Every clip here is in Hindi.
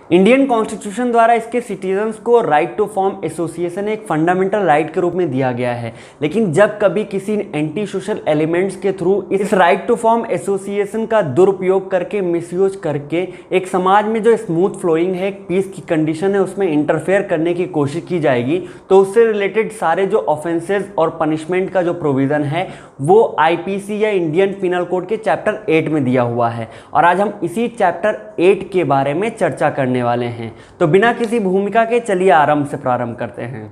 इंडियन कॉन्स्टिट्यूशन द्वारा इसके सिटीजन्स को राइट टू फॉर्म एसोसिएशन एक फंडामेंटल राइट के रूप में दिया गया है। लेकिन जब कभी किसी एंटी सोशल एलिमेंट्स के थ्रू इस राइट टू फॉर्म एसोसिएशन का दुरुपयोग करके, मिसयूज करके एक समाज में जो स्मूथ फ्लोइंग है, एक पीस की कंडीशन है, उसमें इंटरफेयर करने की कोशिश की जाएगी तो उससे रिलेटेड सारे जो ऑफेंसेस और पनिशमेंट का जो प्रोविज़न है वो आईपीसी या इंडियन पिनल कोड के चैप्टर 8 में दिया हुआ है। और आज हम इसी चैप्टर 8 के बारे में चर्चा करने वाले हैं। तो बिना किसी भूमिका के चलिए आरंभ से प्रारंभ करते हैं।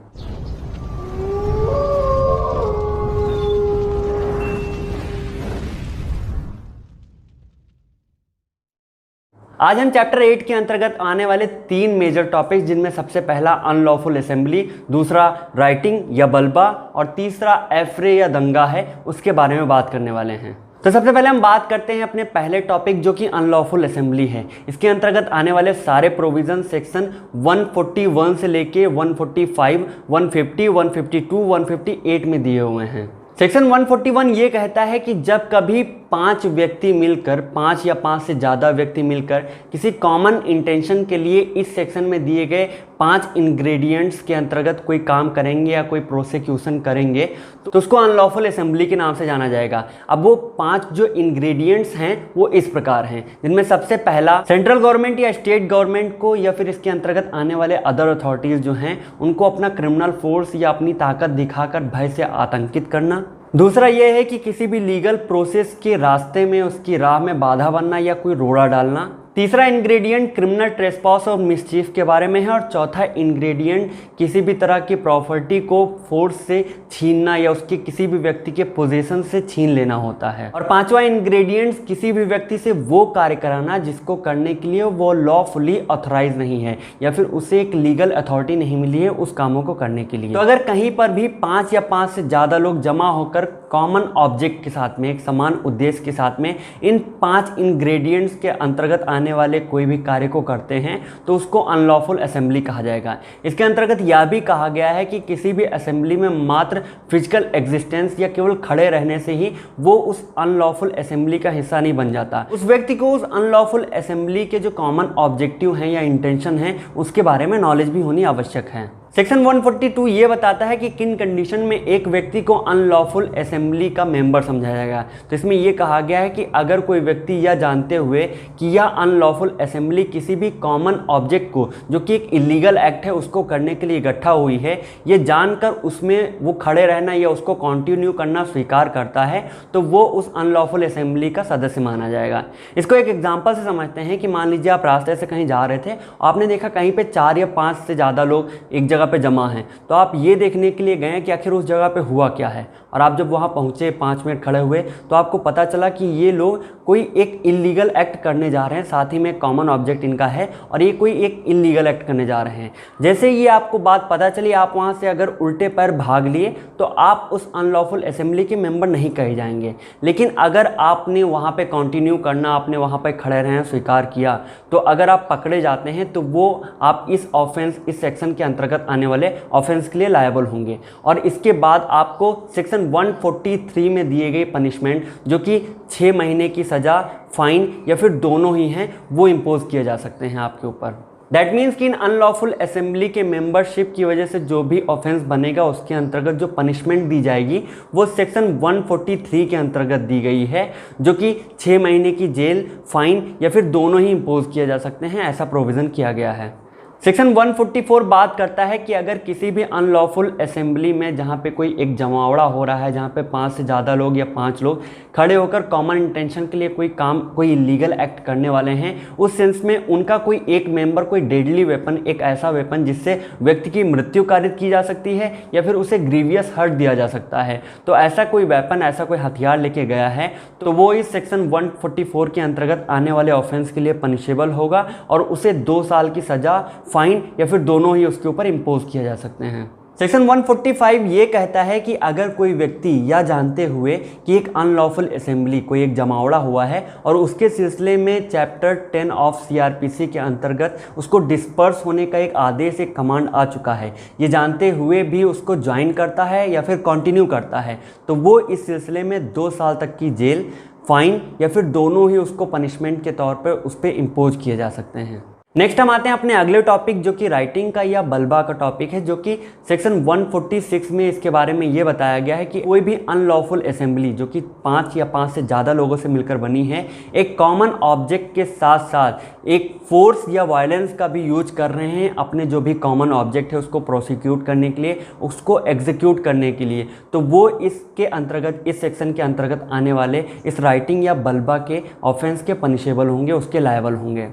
आज हम चैप्टर 8 के अंतर्गत आने वाले 3 मेजर टॉपिक्स, जिनमें सबसे पहला अनलॉफुल असेंबली, दूसरा राइटिंग या बल्बा और तीसरा एफ्रे या दंगा है, उसके बारे में बात करने वाले हैं। तो सबसे पहले हम बात करते हैं अपने पहले टॉपिक जो कि अनलॉफुल असेंबली है। इसके अंतर्गत आने वाले सारे प्रोविजन सेक्शन 141 से लेके 145, 150, 152, 158 में दिए हुए हैं। सेक्शन 141 ये कहता है कि जब कभी 5 व्यक्ति मिलकर, 5 या 5 से ज़्यादा व्यक्ति मिलकर किसी कॉमन इंटेंशन के लिए इस सेक्शन में दिए गए 5 इंग्रेडिएंट्स के अंतर्गत कोई काम करेंगे या कोई प्रोसिक्यूशन करेंगे तो उसको अनलॉफुल असेंबली के नाम से जाना जाएगा। अब वो 5 जो इंग्रेडिएंट्स हैं वो इस प्रकार हैं, जिनमें सबसे पहला सेंट्रल गवर्नमेंट या स्टेट गवर्नमेंट को या फिर इसके अंतर्गत आने वाले अदर अथॉरिटीज़ जो हैं उनको अपना क्रिमिनल फोर्स या अपनी ताकत दिखाकर भय से आतंकित करना। दूसरा यह है कि किसी भी लीगल प्रोसेस के रास्ते में, उसकी राह में बाधा बनना या कोई रोड़ा डालना। तीसरा इंग्रेडिएंट क्रिमिनल ट्रेसपास और मिसचीफ के बारे में है। और चौथा इंग्रेडिएंट किसी भी तरह की प्रॉपर्टी को फोर्स से छीनना या उसके किसी भी व्यक्ति के पोजीशन से छीन लेना होता है। और पांचवा इंग्रेडिएंट किसी भी व्यक्ति से वो कार्य कराना जिसको करने के लिए वो लॉफुली ऑथराइज नहीं है या फिर उसे एक लीगल अथॉरिटी नहीं मिली है उस कामों को करने के लिए। तो अगर कहीं पर भी 5 या 5 से ज़्यादा लोग जमा होकर कॉमन ऑब्जेक्ट के साथ में, एक समान उद्देश्य के साथ में इन 5 इंग्रेडिएंट्स के अंतर्गत आने वाले कोई भी कार्य को करते हैं तो उसको अनलॉफुल असेंबली कहा जाएगा। इसके अंतर्गत यह भी कहा गया है कि किसी भी असेंबली में मात्र फिजिकल एग्जिस्टेंस या केवल खड़े रहने से ही वो उस अनलॉफुल असेंबली का हिस्सा नहीं बन जाता। उस व्यक्ति को उस अनलॉफुल असेंबली के जो कॉमन ऑब्जेक्टिव हैं या इंटेंशन हैं उसके बारे में नॉलेज भी होनी आवश्यक है। सेक्शन 142 ये बताता है कि किन कंडीशन में एक व्यक्ति को अनलॉफुल असेंबली का मेंबर समझा जाएगा। तो इसमें ये कहा गया है कि अगर कोई व्यक्ति यह जानते हुए कि यह अनलॉफुल असेंबली किसी भी कॉमन ऑब्जेक्ट को, जो कि एक इलीगल एक्ट है, उसको करने के लिए इकट्ठा हुई है, ये जानकर उसमें वो खड़े रहना या उसको कंटिन्यू करना स्वीकार करता है तो वो उस अनलॉफुल असेंबली का सदस्य माना जाएगा। इसको एक एग्जाम्पल से समझते हैं कि मान लीजिए आप रास्ते से कहीं जा रहे थे, आपने देखा कहीं पर 4 या 5 से ज़्यादा लोग एक जगह पे जमा हैं, तो आप ये देखने के लिए गए कि आखिर उस जगह पे हुआ क्या है। और आप जब वहाँ पहुँचे, 5 मिनट खड़े हुए, तो आपको पता चला कि ये लोग कोई एक इलीगल एक्ट करने जा रहे हैं, साथ ही में कॉमन ऑब्जेक्ट इनका है और ये कोई एक इलीगल एक्ट करने जा रहे हैं। जैसे ये आपको बात पता चली, आप वहाँ से अगर उल्टे पैर भाग लिए तो आप उस अनलॉफुल असेंबली के मेंबर नहीं कहे जाएंगे। लेकिन अगर आपने वहाँ पे कंटिन्यू करना, आपने वहाँ पे खड़े रहना स्वीकार किया, तो अगर आप पकड़े जाते हैं तो वो आप इस ऑफेंस, इस सेक्शन के अंतर्गत आने वाले ऑफेंस के लिए लायबल होंगे। और इसके बाद आपको सेक्शन 143 में दिए गए पनिशमेंट, जो कि 6 महीने की सज़ा, फाइन या फिर दोनों ही हैं, वो इम्पोज किए जा सकते हैं आपके ऊपर। दैट मीन्स कि इन अनलॉफुल असेंबली के मेंबरशिप की वजह से जो भी ऑफेंस बनेगा उसके अंतर्गत जो पनिशमेंट दी जाएगी वो सेक्शन 143 के अंतर्गत दी गई है, जो कि 6 महीने की जेल, फाइन या फिर दोनों ही इम्पोज किए जा सकते हैं, ऐसा प्रोविज़न किया गया है। सेक्शन 144 बात करता है कि अगर किसी भी अनलॉफुल असेंबली में जहाँ पे कोई एक जमावड़ा हो रहा है, जहाँ पे 5 से ज़्यादा लोग या 5 लोग खड़े होकर कॉमन इंटेंशन के लिए कोई काम, कोई इलीगल एक्ट करने वाले हैं, उस सेंस में उनका कोई एक मेंबर कोई डेडली वेपन, एक ऐसा वेपन जिससे व्यक्ति की मृत्यु कारित की जा सकती है या फिर उसे ग्रीवियस हर्ट दिया जा सकता है, तो ऐसा कोई वेपन, ऐसा कोई हथियार लेके गया है तो वो इस सेक्शन 144 के अंतर्गत आने वाले ऑफेंस के लिए पनिशेबल होगा और उसे 2 साल की सज़ा, फाइन या फिर दोनों ही उसके ऊपर इम्पोज किया जा सकते हैं। सेक्शन 145 ये कहता है कि अगर कोई व्यक्ति या जानते हुए कि एक अनलॉफुल असेंबली, कोई एक जमावड़ा हुआ है और उसके सिलसिले में चैप्टर 10 ऑफ सीआरपीसी के अंतर्गत उसको डिस्पर्स होने का एक आदेश, एक कमांड आ चुका है, ये जानते हुए भी उसको ज्वाइन करता है या फिर कंटिन्यू करता है, तो वो इस सिलसिले में 2 साल तक की जेल, फाइन या फिर दोनों ही उसको पनिशमेंट के तौर पर उस पर इम्पोज किए जा सकते हैं। नेक्स्ट हम आते हैं अपने अगले टॉपिक जो कि राइटिंग का या बल्बा का टॉपिक है, जो कि सेक्शन 146 में इसके बारे में ये बताया गया है कि कोई भी अनलॉफुल असेंबली जो कि 5 या 5 से ज़्यादा लोगों से मिलकर बनी है, एक कॉमन ऑब्जेक्ट के साथ साथ एक फोर्स या वायलेंस का भी यूज कर रहे हैं अपने जो भी कॉमन ऑब्जेक्ट है उसको प्रोसिक्यूट करने के लिए, उसको एग्जीक्यूट करने के लिए, तो वो इसके अंतर्गत, इस सेक्शन के अंतर्गत आने वाले इस राइटिंग या बल्बा के ऑफेंस के पनिशेबल होंगे, उसके लायबल होंगे।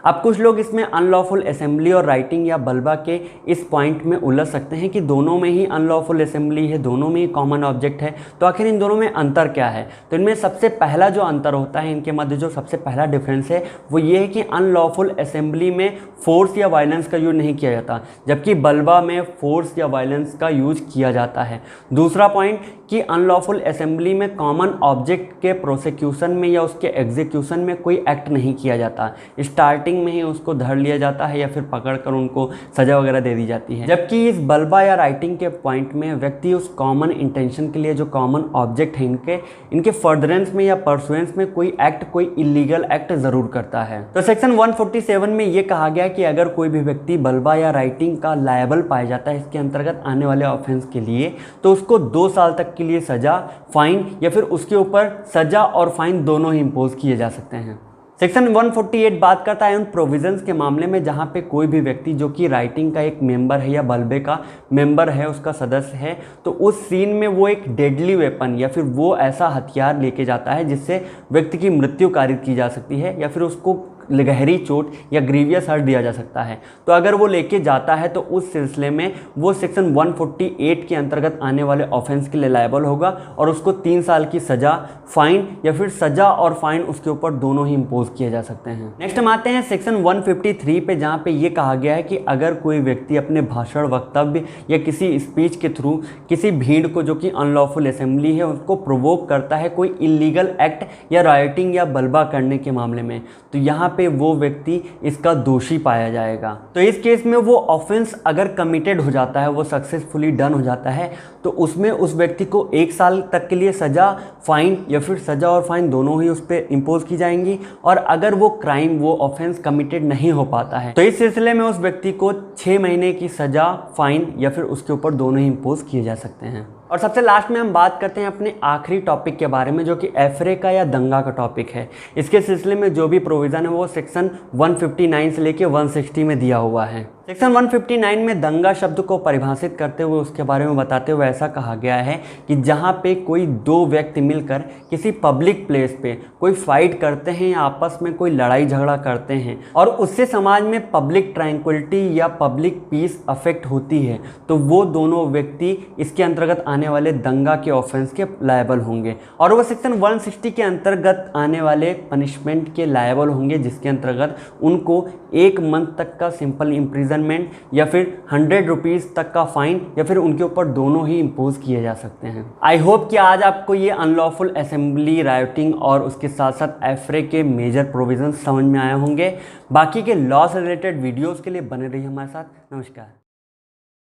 अब कुछ लोग इसमें अनलॉफुल असेंबली और राइटिंग या बल्बा के इस पॉइंट में उलझ सकते हैं कि दोनों में ही अनलॉफुल असेंबली है, दोनों में ही कॉमन ऑब्जेक्ट है, तो आखिर इन दोनों में अंतर क्या है। तो इनमें सबसे पहला जो अंतर होता है, इनके मध्य जो सबसे पहला डिफरेंस है वो ये है कि अनलॉफुल असेंबली में फोर्स या वायलेंस का यूज नहीं किया जाता, जबकि बल्बा में फोर्स या वायलेंस का यूज किया जाता है। दूसरा पॉइंट कि अनलॉफुल असेंबली में कॉमन ऑब्जेक्ट के प्रोसिक्यूशन में या उसके एग्जीक्यूशन में कोई एक्ट नहीं किया जाता, स्टार्टिंग में ही उसको धर लिया जाता है या फिर पकड़कर उनको सजा वगैरह दे दी जाती है। जबकि इस बल्बा या राइटिंग के पॉइंट में व्यक्ति उस कॉमन इंटेंशन के लिए जो कॉमन ऑब्जेक्ट है इनके फर्दरेंस में या परसुएंस में कोई एक्ट, कोई इलीगल एक्ट जरूर करता है। तो सेक्शन 147 में ये कहा गया कि अगर कोई भी व्यक्ति बल्बा या राइटिंग का लायबल पाया जाता है इसके अंतर्गत आने वाले ऑफेंस के लिए, तो उसको 2 साल तक के लिए सजा, फाइन या फिर उसके ऊपर सजा और फाइन दोनों ही इंपोज किए जा सकते हैं। सेक्शन 148 बात करता है उन प्रोविजंस के मामले में जहां पे कोई भी व्यक्ति जो कि राइटिंग का एक मेंबर है या बल्बे का मेंबर है, उसका सदस्य है, तो उस सीन में वो एक डेडली वेपन या फिर वो ऐसा हथियार लेके जाता है जिससे व्यक्ति की मृत्यु कारित की जा सकती है या फिर उसको गहरी चोट या ग्रीवियस हर्ट दिया जा सकता है। तो अगर वो लेके जाता है तो उस सिलसिले में वो सेक्शन 148 के अंतर्गत आने वाले ऑफेंस के लिए लायबल होगा और उसको 3 साल की सजा, फाइन या फिर सजा और फाइन उसके ऊपर दोनों ही इंपोज किए जा सकते हैं। नेक्स्ट हम आते हैं सेक्शन 153 पे, जहाँ पे ये कहा गया है कि अगर कोई व्यक्ति अपने भाषण, वक्तव्य या किसी स्पीच के थ्रू किसी भीड़ को जो कि अनलॉफुल असेंबली है उसको प्रोवोक करता है कोई इलीगल एक्ट या राइटिंग या बल्बा करने के मामले में, तो यहाँ पे वो व्यक्ति इसका दोषी पाया जाएगा। तो इस केस में वो ऑफेंस अगर कमिटेड हो जाता है, वो सक्सेसफुली डन हो जाता है, तो उसमें उस व्यक्ति को 1 साल तक के लिए सजा, फाइन या फिर सजा और फाइन दोनों ही उस पर इंपोज की जाएंगी। और अगर वो क्राइम, वो ऑफेंस कमिटेड नहीं हो पाता है तो इस सिलसिले में उस व्यक्ति को 6 महीने की सजा, फाइन या फिर उसके ऊपर दोनों ही इंपोज किए जा सकते हैं। और सबसे लास्ट में हम बात करते हैं अपने आखिरी टॉपिक के बारे में जो कि एफरे का या दंगा का टॉपिक है। इसके सिलसिले में जो भी प्रोविज़न है वो सेक्शन 159 से लेके 160 में दिया हुआ है। सेक्शन 159 में दंगा शब्द को परिभाषित करते हुए उसके बारे में बताते हुए ऐसा कहा गया है कि जहाँ पे कोई 2 व्यक्ति मिलकर किसी पब्लिक प्लेस पे कोई फाइट करते हैं या आपस में कोई लड़ाई झगड़ा करते हैं और उससे समाज में पब्लिक ट्रैंक्विलिटी या पब्लिक पीस अफेक्ट होती है, तो वो दोनों व्यक्ति इसके अंतर्गत आने वाले दंगा के ऑफेंस के लायबल होंगे और वो सेक्शन 160 के अंतर्गत आने वाले पनिशमेंट के लायबल होंगे, जिसके अंतर्गत उनको 1 मंथ तक का सिंपल इम्प्रिजनमेंट या फिर 100 रुपीज़ तक का फाइन या फिर उनके ऊपर दोनों ही इम्पोज किए जा सकते हैं। आई होप कि आज आपको ये अनलॉफुल असेंबली, राइटिंग और उसके साथ साथ एफरे के मेजर प्रोविजन समझ में आए होंगे। बाकी के लॉ से रिलेटेड वीडियोज़ के लिए बने रहिए हमारे साथ। नमस्कार।